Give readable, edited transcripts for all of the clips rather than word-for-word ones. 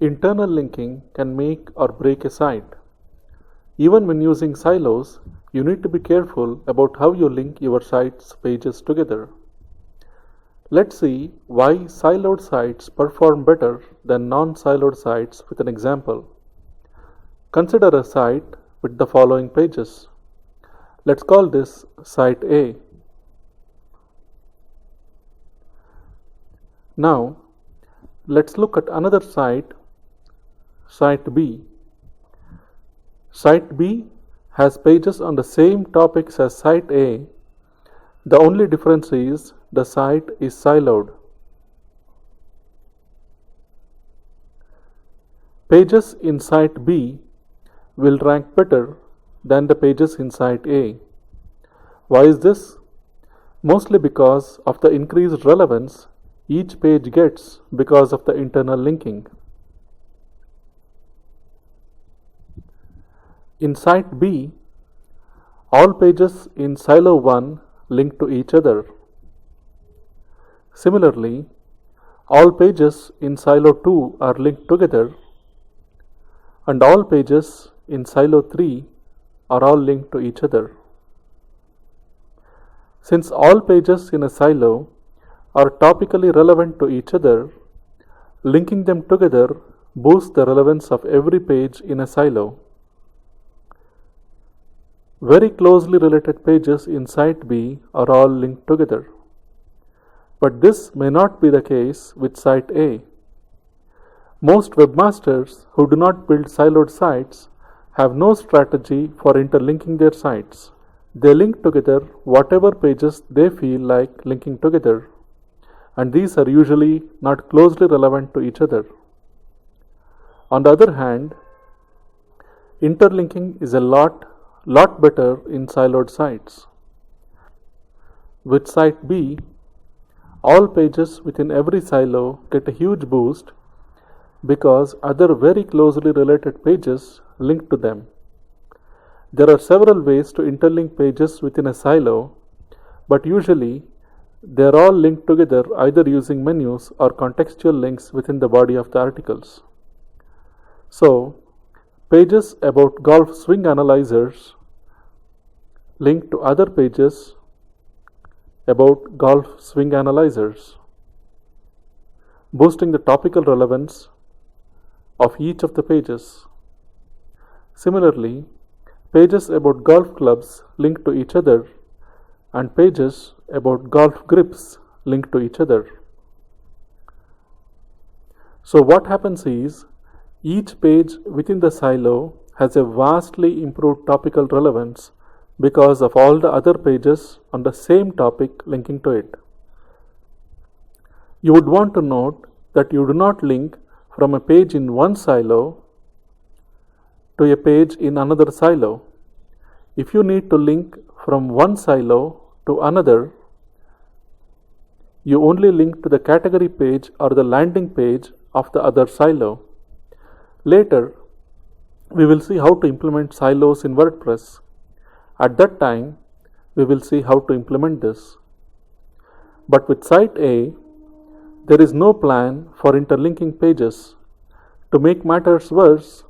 Internal linking can make or break a site. Even when using silos, you need to be careful about how you link your site's pages together. Let's see why siloed sites perform better than non-siloed sites with an example. Consider a site with the following pages. Let's call this Site A. Now, let's look at another site, Site B. Site B has pages on the same topics as Site A. The only difference is the site is siloed. Pages in Site B will rank better than the pages in Site A. Why is this? Mostly because of the increased relevance each page gets because of the internal linking. In Site B, all pages in Silo 1 link to each other. Similarly, all pages in Silo 2 are linked together, and all pages in Silo 3 are all linked to each other. Since all pages in a silo are topically relevant to each other, linking them together boosts the relevance of every page in a silo. Very closely related pages in Site B are all linked together. But this may not be the case with Site A. Most webmasters who do not build siloed sites have no strategy for interlinking their sites. They link together whatever pages they feel like linking together, and these are usually not closely relevant to each other. On the other hand, interlinking is a lot better in siloed sites. With Site B, all pages within every silo get a huge boost because other very closely related pages link to them. There are several ways to interlink pages within a silo, but usually they are all linked together either using menus or contextual links within the body of the articles. So, pages about golf swing analyzers link to other pages about golf swing analyzers, boosting the topical relevance of each of the pages. Similarly, pages about golf clubs link to each other, and pages about golf grips link to each other. So what happens is, each page within the silo has a vastly improved topical relevance because of all the other pages on the same topic linking to it. You would want to note that you do not link from a page in one silo to a page in another silo. If you need to link from one silo to another, you only link to the category page or the landing page of the other silo. Later, we will see how to implement silos in WordPress. At that time, we will see how to implement this. But with Site A, there is no plan for interlinking pages. To make matters worse,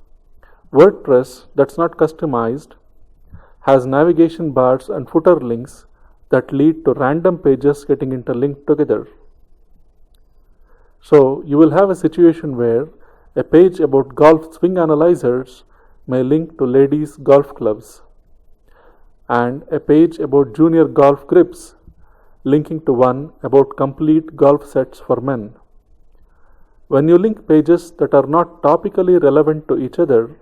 WordPress that's not customized has navigation bars and footer links that lead to random pages getting interlinked together. So you will have a situation where a page about golf swing analyzers may link to ladies' golf clubs, and a page about junior golf grips linking to one about complete golf sets for men. When you link pages that are not topically relevant to each other,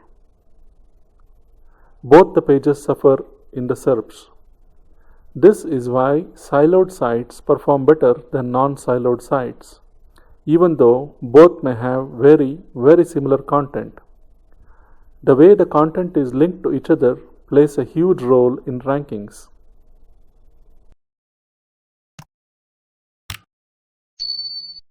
both the pages suffer in the SERPs. This is why siloed sites perform better than non-siloed sites, even though both may have very similar content. The way the content is linked to each other plays a huge role in rankings.